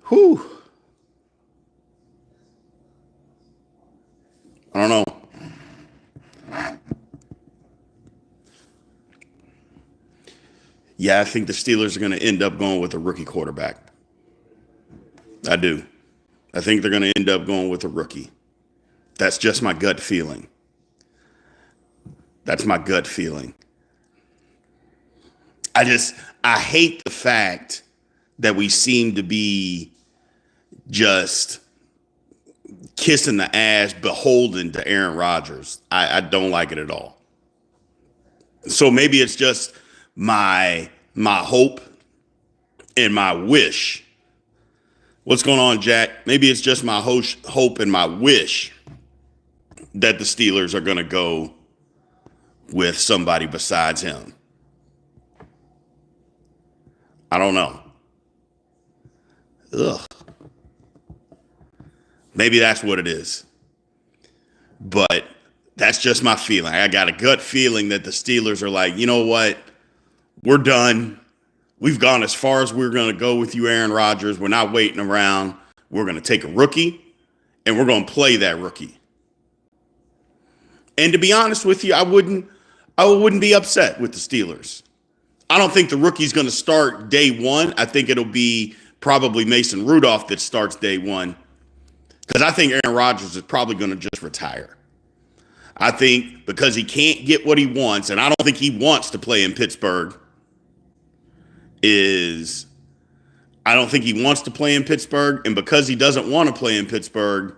Whew. I don't know. Yeah, I think the Steelers are going to end up going with a rookie quarterback. I do. I think they're going to end up going with a rookie. That's just my gut feeling. That's my gut feeling. I hate the fact that we seem to be just kissing the ass, beholden to Aaron Rodgers. I don't like it at all. So maybe it's just my hope and my wish. What's going on, Jack? Maybe it's just my hope and my wish that the Steelers are going to go with somebody besides him. I don't know. Ugh. Maybe that's what it is. But that's just my feeling. I got a gut feeling that the Steelers are like, you know what? We're done. We've gone as far as we're going to go with you, Aaron Rodgers. We're not waiting around. We're going to take a rookie, and we're going to play that rookie. And to be honest with you, I wouldn't be upset with the Steelers. I don't think the rookie's going to start day one. I think it'll be probably Mason Rudolph that starts day one, because I think Aaron Rodgers is probably going to just retire. I think because he can't get what he wants, and I don't think he wants to play in Pittsburgh, I don't think he wants to play in Pittsburgh. And because he doesn't want to play in Pittsburgh,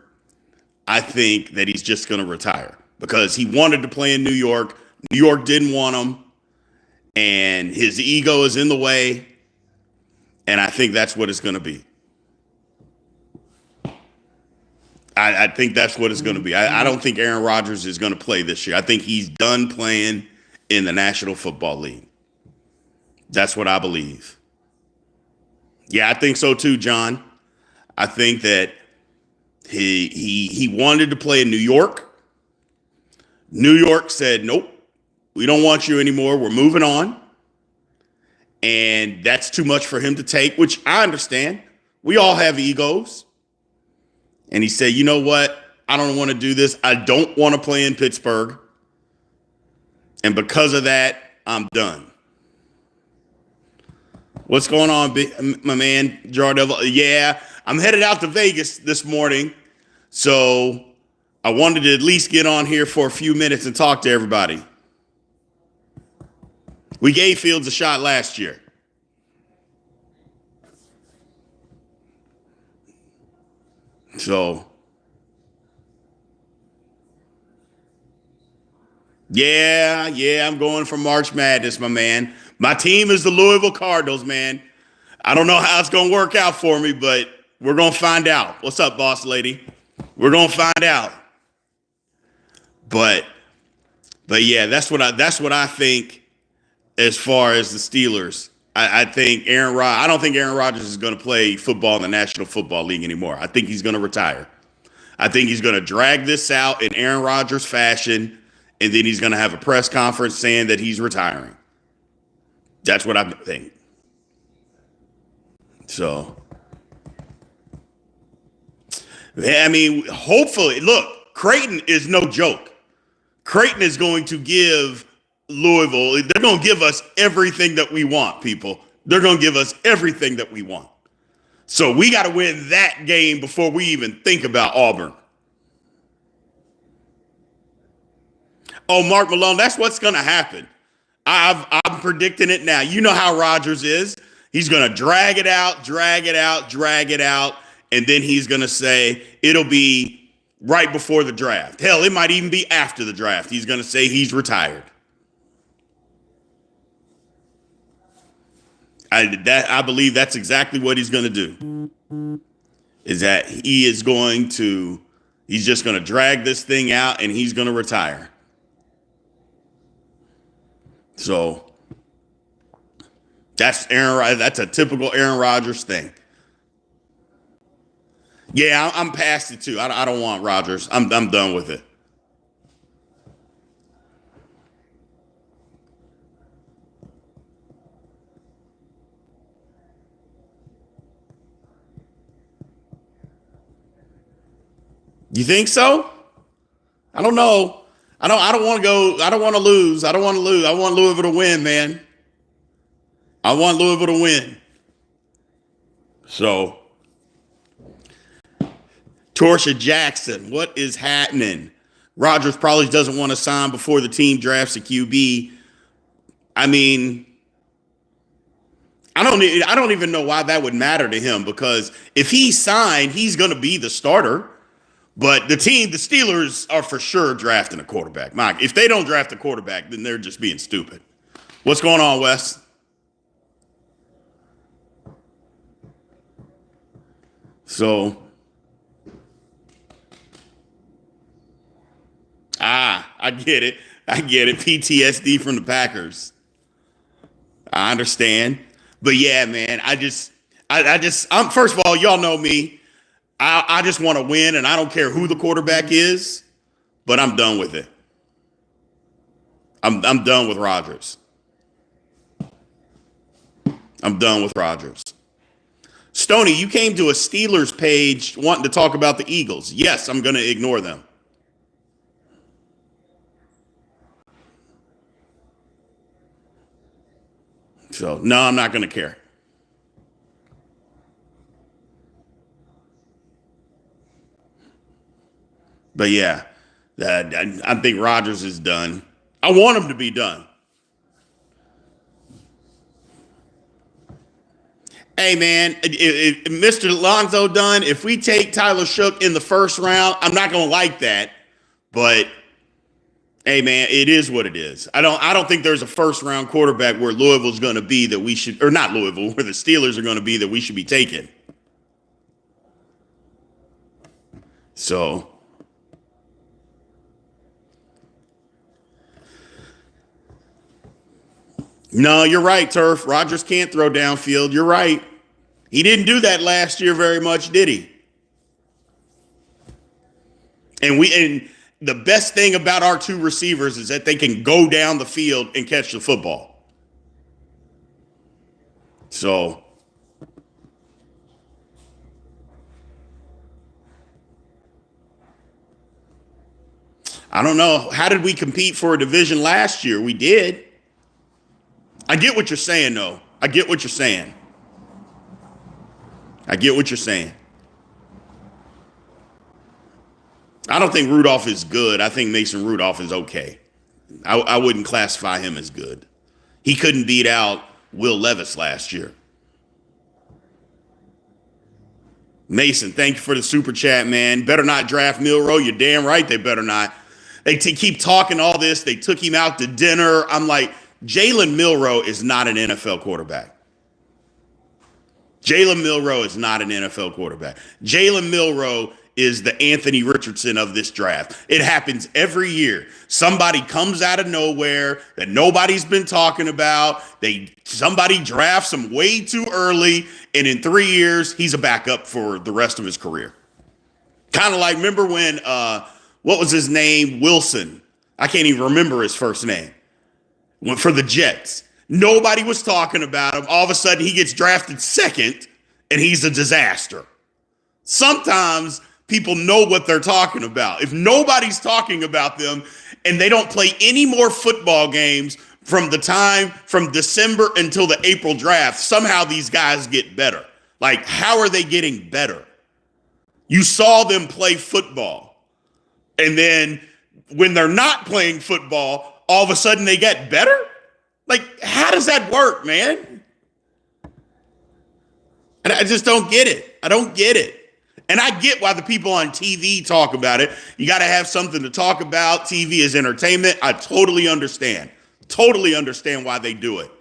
I think that he's just going to retire because he wanted to play in New York. New York didn't want him, and his ego is in the way. And I think that's what it's going to be. I think that's what it's going to be. I don't think Aaron Rodgers is going to play this year. I think he's done playing in the National Football League. That's what I believe. Yeah, I think so too, John. I think that he wanted to play in New York. New York said, nope, we don't want you anymore. We're moving on. And that's too much for him to take, which I understand. We all have egos. And he said, you know what? I don't want to do this. I don't want to play in Pittsburgh. And because of that, I'm done. What's going on, my man, Jardel? Yeah, I'm headed out to Vegas this morning. So I wanted to at least get on here for a few minutes and talk to everybody. We gave Fields a shot last year. So, yeah, I'm going for March Madness, my man. My team is the Louisville Cardinals, man. I don't know how it's going to work out for me, but we're going to find out. What's up, boss lady? We're going to find out. But yeah, that's what I think as far as the Steelers. I think I don't think Aaron Rodgers is going to play football in the National Football League anymore. I think he's going to retire. I think he's going to drag this out in Aaron Rodgers fashion, and then he's going to have a press conference saying that he's retiring. That's what I think. So, I mean, hopefully, look, Creighton is no joke. Creighton is going to give Louisville, they're going to give us everything that we want, people. They're going to give us everything that we want. So we got to win that game before we even think about Auburn. Oh, Mark Malone, that's what's going to happen. I'm predicting it now. You know how Rodgers is. He's going to drag it out, and then he's going to say it'll be right before the draft. Hell, it might even be after the draft. He's going to say he's retired. I believe that's exactly what he's going to do. Is that he's just going to drag this thing out and he's going to retire. So that's a typical Aaron Rodgers thing. Yeah, I'm past it too. I don't want Rodgers. I'm done with it. You think so? I don't know. I don't want to go. I don't want to lose. I don't want to lose. I want Louisville to win, man. I want Louisville to win. So, Torsha Jackson, what is happening? Rodgers probably doesn't want to sign before the team drafts a QB. I mean, I don't even know why that would matter to him, because if he signed, he's going to be the starter. But the Steelers are for sure drafting a quarterback. Mike, if they don't draft a quarterback, then they're just being stupid. What's going on, Wes? So, I get it. PTSD from the Packers. I understand. But yeah, man, I'm first of all, y'all know me. I just want to win, and I don't care who the quarterback is, but I'm done with it. I'm done with Rodgers. I'm done with Rodgers. Stoney, you came to a Steelers page wanting to talk about the Eagles. Yes, I'm going to ignore them. So, no, I'm not going to care. But yeah, I think Rodgers is done. I want him to be done. Hey, man, if Mr. Lonzo done, if we take Tyler Shook in the first round, I'm not going to like that. But hey, man, it is what it is. I don't think there's a first round quarterback where Louisville's going to be that we should, or not Louisville, where the Steelers are going to be that we should be taking. So, no, you're right, Turf. Rodgers can't throw downfield. You're right. He didn't do that last year very much, did he? And the best thing about our two receivers is that they can go down the field and catch the football. So, I don't know. How did we compete for a division last year? We did. I get what you're saying, though. I get what you're saying. I don't think Rudolph is good. I think Mason Rudolph is okay. I wouldn't classify him as good. He couldn't beat out Will Levis last year. Mason, thank you for the super chat, man. Better not draft Milroe. You're damn right they better not. They keep talking all this. They took him out to dinner. I'm like, Jalen Milroe is not an NFL quarterback. Jalen Milroe is not an NFL quarterback. Jalen Milroe is the Anthony Richardson of this draft. It happens every year. Somebody comes out of nowhere that nobody's been talking about. Somebody drafts him way too early, and in 3 years, he's a backup for the rest of his career. Kind of like, remember when, what was his name? Wilson. I can't even remember his first name. Went for the Jets. Nobody was talking about him. All of a sudden, he gets drafted second, and he's a disaster. Sometimes people know what they're talking about. If nobody's talking about them and they don't play any more football games from December until the April draft, somehow these guys get better. Like, how are they getting better? You saw them play football. And then when they're not playing football, all of a sudden they get better? Like, how does that work, man? And I just don't get it. I don't get it. And I get why the people on TV talk about it. You got to have something to talk about. TV is entertainment. I totally understand. Totally understand why they do it.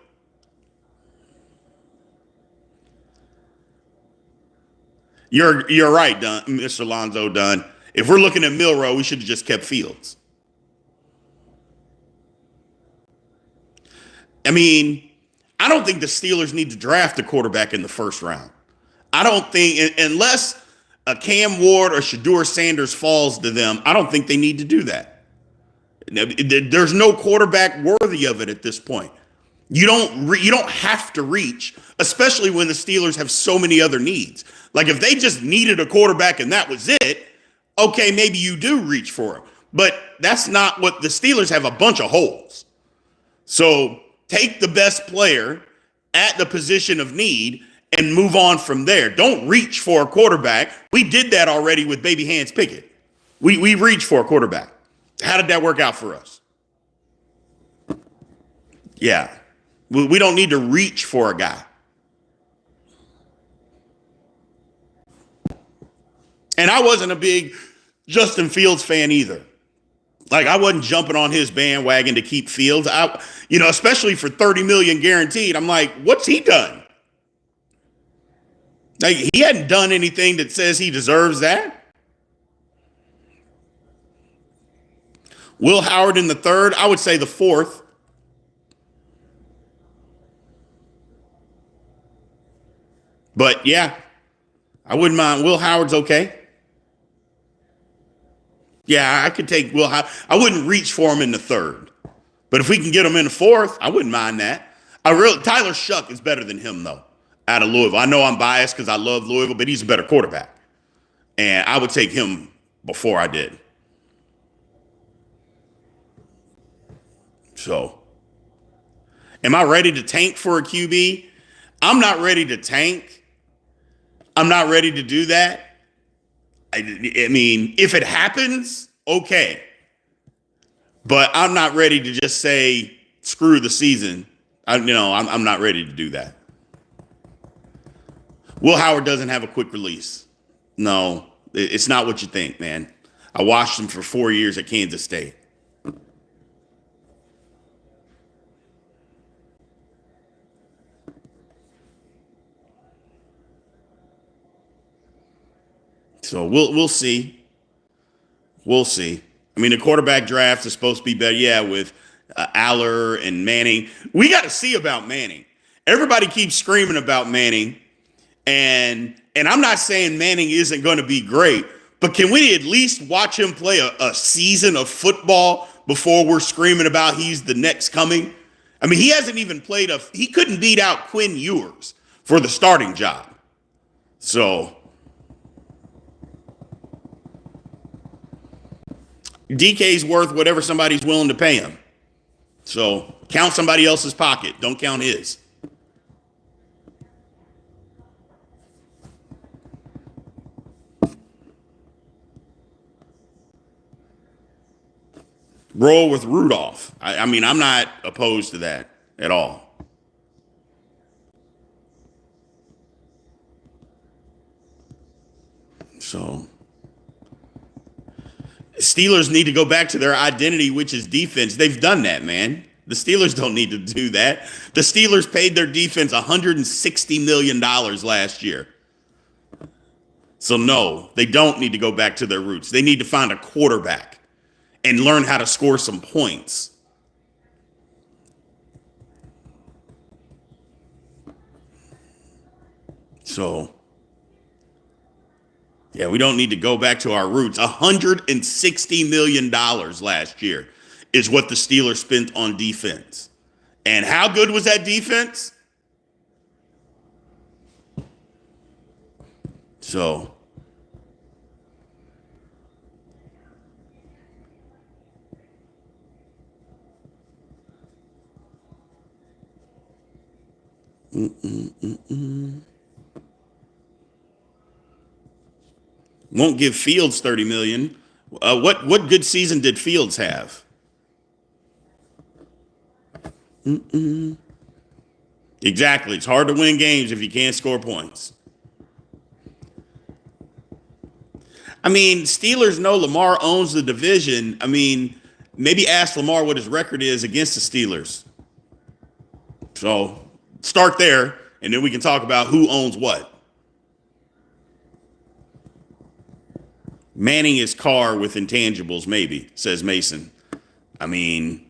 You're right, Mr. Lonzo Dunn. If we're looking at Milroe, we should have just kept Fields. I mean, I don't think the Steelers need to draft a quarterback in the first round. I don't think, unless a Cam Ward or Shedeur Sanders falls to them, I don't think they need to do that. There's no quarterback worthy of it at this point. You don't have to reach, especially when the Steelers have so many other needs. Like, if they just needed a quarterback and that was it, Okay, maybe you do reach for him, but that's not what the Steelers have a bunch of holes. So take the best player at the position of need and move on from there. Don't reach for a quarterback. We did that already with Baby Hands Pickett. We reached for a quarterback. How did that work out for us? Yeah. We don't need to reach for a guy. And I wasn't a big Justin Fields fan either. Like I wasn't jumping on his bandwagon to keep Fields. Especially for 30 million guaranteed. I'm like, what's he done? Like he hadn't done anything that says he deserves that. Will Howard in the third, I would say the fourth. But yeah, I wouldn't mind. Will Howard's okay. Yeah, I could take Will Howard. I wouldn't reach for him in the third. But if we can get him in the fourth, I wouldn't mind that. Tyler Shuck is better than him, though, out of Louisville. I know I'm biased because I love Louisville, but he's a better quarterback. And I would take him before I did. So, am I ready to tank for a QB? I'm not ready to tank. I'm not ready to do that. I mean, if it happens, okay. But I'm not ready to just say, screw the season. I'm not ready to do that. Will Howard doesn't have a quick release. No, it's not what you think, man. I watched him for 4 years at Kansas State. So we'll see. We'll see. I mean, the quarterback draft is supposed to be better. Yeah, with Aller and Manning. We got to see about Manning. Everybody keeps screaming about Manning, and I'm not saying Manning isn't going to be great, but can we at least watch him play a season of football before we're screaming about he's the next coming? I mean, he hasn't even played he couldn't beat out Quinn Ewers for the starting job. So DK's worth whatever somebody's willing to pay him. So count somebody else's pocket. Don't count his. Roll with Rudolph. I mean, I'm not opposed to that at all. So Steelers need to go back to their identity, which is defense. They've done that, man. The Steelers don't need to do that. The Steelers paid their defense $160 million last year. So no, they don't need to go back to their roots. They need to find a quarterback and learn how to score some points. So yeah, we don't need to go back to our roots. $160 million last year is what the Steelers spent on defense. And how good was that defense? So won't give Fields $30 million. What good season did Fields have? Exactly. It's hard to win games if you can't score points. I mean, Steelers know Lamar owns the division. I mean, maybe ask Lamar what his record is against the Steelers. So start there, and then we can talk about who owns what. Manning is Carr with intangibles, maybe, says Mason. I mean,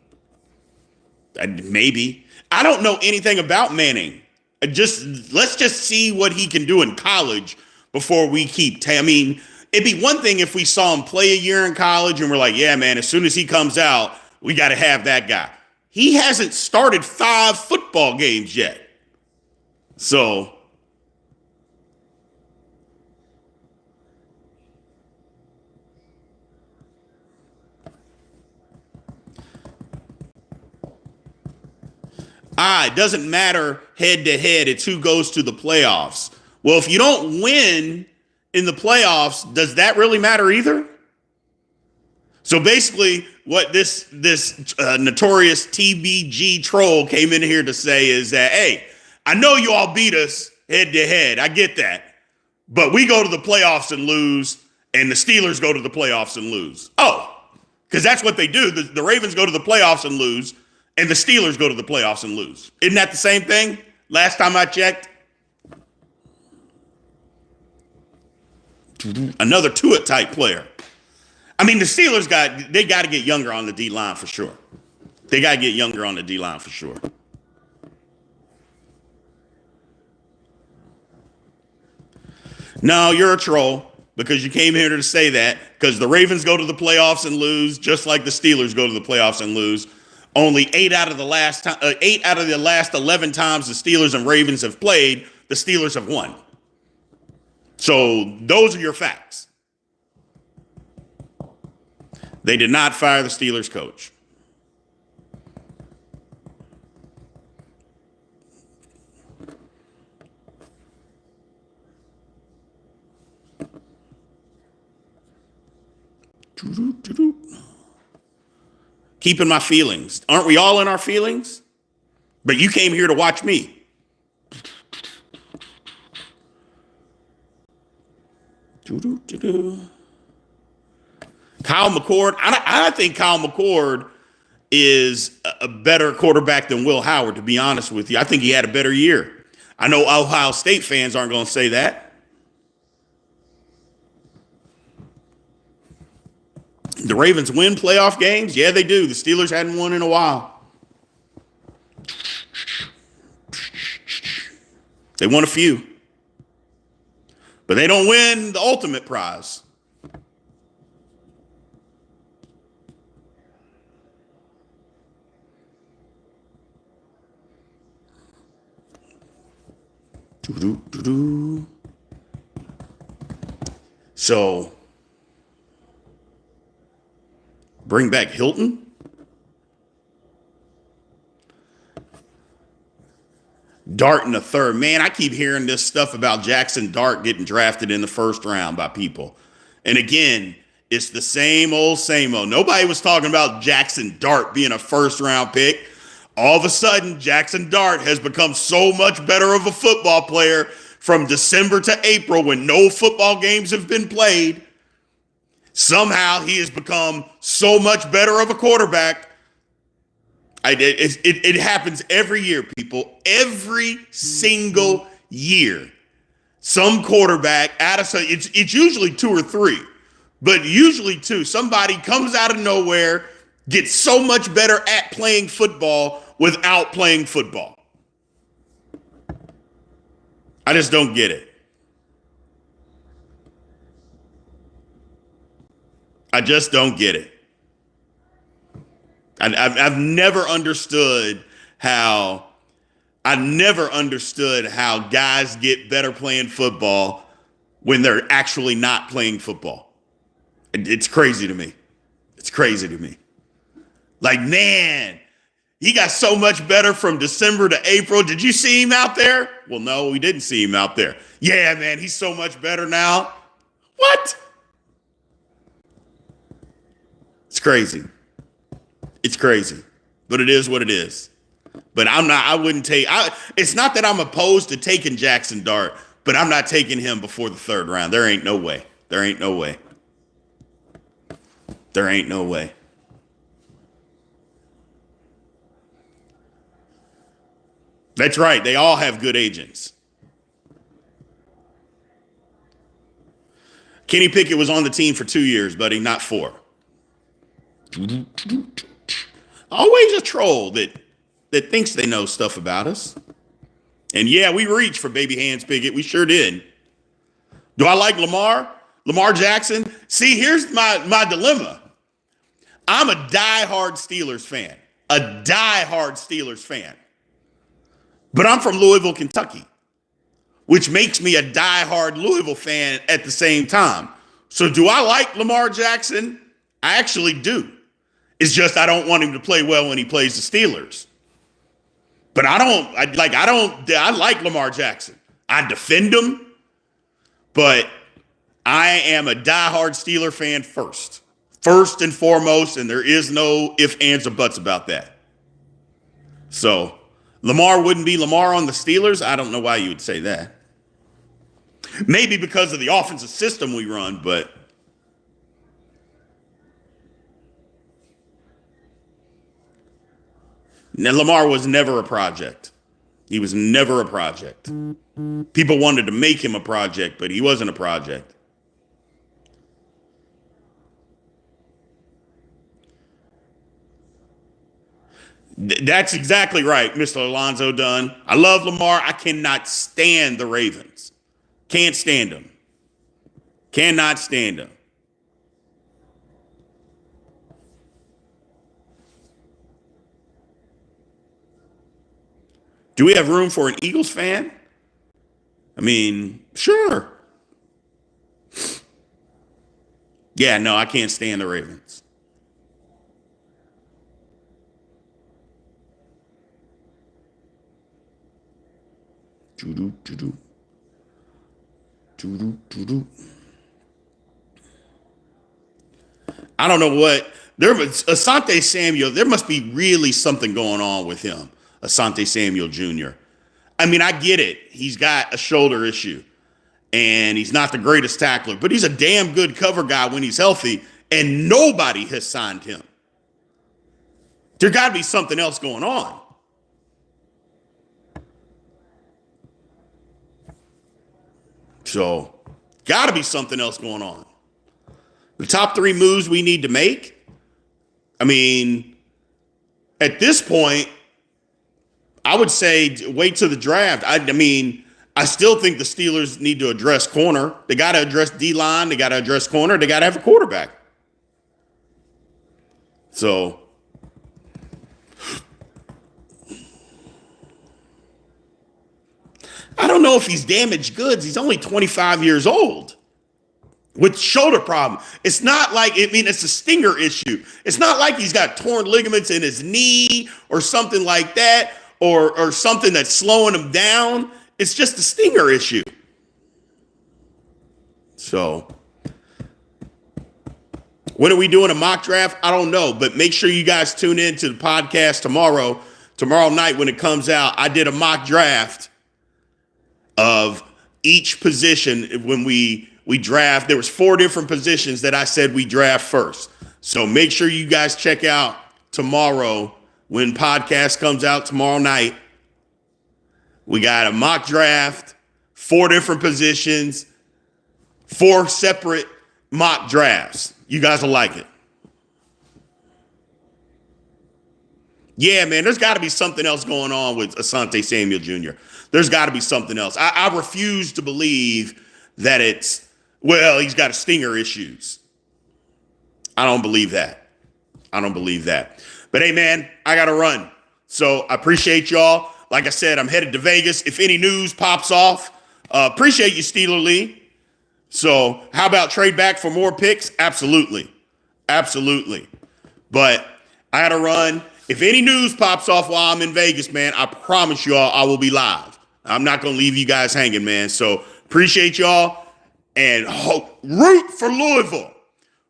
maybe. I don't know anything about Manning. Let's just see what he can do in college before we keep. I mean, it'd be one thing if we saw him play a year in college and we're like, yeah, man, as soon as he comes out, we got to have that guy. He hasn't started 5 football games yet. So It doesn't matter head to head. It's who goes to the playoffs. Well, if you don't win in the playoffs, does that really matter either? So basically, what this notorious TBG troll came in here to say is that, hey, I know you all beat us head to head. I get that. But we go to the playoffs and lose, and the Steelers go to the playoffs and lose. Oh, because that's what they do. The Ravens go to the playoffs and lose, and the Steelers go to the playoffs and lose. Isn't that the same thing? Last time I checked. Another Tua type player. I mean, the Steelers got to get younger on the D-line for sure. They got to get younger on the D-line for sure. No, you're a troll because you came here to say that because the Ravens go to the playoffs and lose just like the Steelers go to the playoffs and lose. Only 8 out of the last 11 times the Steelers and Ravens have played, the Steelers have won. So those are your facts. They did not fire the Steelers coach. Keeping my feelings. Aren't we all in our feelings? But you came here to watch me. Kyle McCord. I think Kyle McCord is a better quarterback than Will Howard, to be honest with you. I think he had a better year. I know Ohio State fans aren't going to say that. The Ravens win playoff games? Yeah, they do. The Steelers hadn't won in a while. They won a few. But they don't win the ultimate prize. So, bring back Hilton? Dart in the third. Man, I keep hearing this stuff about Jackson Dart getting drafted in the first round by people. And again, it's the same old, same old. Nobody was talking about Jackson Dart being a first round pick. All of a sudden, Jackson Dart has become so much better of a football player from December to April when no football games have been played. Somehow he has become so much better of a quarterback. It happens every year, people. Every single year. Some quarterback, it's usually 2 or 3, but usually 2. Somebody comes out of nowhere, gets so much better at playing football without playing football. I just don't get it. I just don't get it. I've never understood how guys get better playing football when they're actually not playing football. It's crazy to me. It's crazy to me. Like, man, he got so much better from December to April. Did you see him out there? Well, no, we didn't see him out there. Yeah, man, he's so much better now. What? It's crazy. It's crazy, but it is what it is. But it's not that I'm opposed to taking Jackson Dart, but I'm not taking him before the 3rd round. There ain't no way. There ain't no way. There ain't no way. That's right. They all have good agents. Kenny Pickett was on the team for 2 years, buddy, not 4. Always a troll that thinks they know stuff about us. And yeah, we reached for baby hands Pickett. We sure did. Do I like Lamar? Lamar Jackson? See, here's my dilemma. I'm a diehard Steelers fan. A diehard Steelers fan. But I'm from Louisville, Kentucky, which makes me a diehard Louisville fan at the same time. So do I like Lamar Jackson? I actually do. It's just I don't want him to play well when he plays the Steelers. But I like Lamar Jackson. I defend him, but I am a diehard Steeler fan first and foremost, and there is no ifs, ands, or buts about that. So Lamar wouldn't be Lamar on the Steelers. I don't know why you would say that. Maybe because of the offensive system we run, but now Lamar was never a project. He was never a project. People wanted to make him a project, but he wasn't a project. That's exactly right, Mr. Alonzo Dunn. I love Lamar. I cannot stand the Ravens. Can't stand them. Cannot stand them. Do we have room for an Eagles fan? I mean, sure. Yeah, no, I can't stand the Ravens. Doo-doo, doo-doo. Doo-doo, doo-doo. I don't know what. There was Asante Samuel. There must be really something going on with him, Asante Samuel Jr. I mean, I get it. He's got a shoulder issue, and he's not the greatest tackler, but he's a damn good cover guy when he's healthy, and nobody has signed him. There got to be something else going on. So, got to be something else going on. The top three moves we need to make, I mean, at this point, I would say wait till the draft. I mean, I still think the Steelers need to address corner. They got to address D-line. They got to address corner. They got to have a quarterback. So, I don't know if he's damaged goods. He's only 25 years old with shoulder problem. It's not like, I mean, it's a stinger issue. It's not like he's got torn ligaments in his knee or something like that, or something that's slowing him down. It's just a stinger issue. So, when are we doing a mock draft? I don't know, but make sure you guys tune in to the podcast tomorrow night when it comes out. I did a mock draft of each position when we draft. There was 4 different positions that I said we draft first. So make sure you guys check out tomorrow when podcast comes out tomorrow night. We got a mock draft, 4 different positions, 4 separate mock drafts. You guys will like it. Yeah, man, there's got to be something else going on with Asante Samuel Jr. There's got to be something else. I refuse to believe that he's got a stinger issues. I don't believe that. I don't believe that. But hey, man, I got to run. So I appreciate y'all. Like I said, I'm headed to Vegas. If any news pops off, appreciate you, Steeler Lee. So how about trade back for more picks? Absolutely. Absolutely. But I got to run. If any news pops off while I'm in Vegas, man, I promise y'all I will be live. I'm not going to leave you guys hanging, man. So appreciate y'all. And root for Louisville.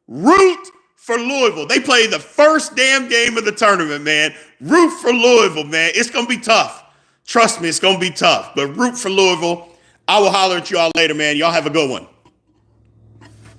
Root for Louisville. They play the first damn game of the tournament, man. Root for Louisville, man. It's going to be tough. Trust me, it's going to be tough. But root for Louisville. I will holler at y'all later, man. Y'all have a good one.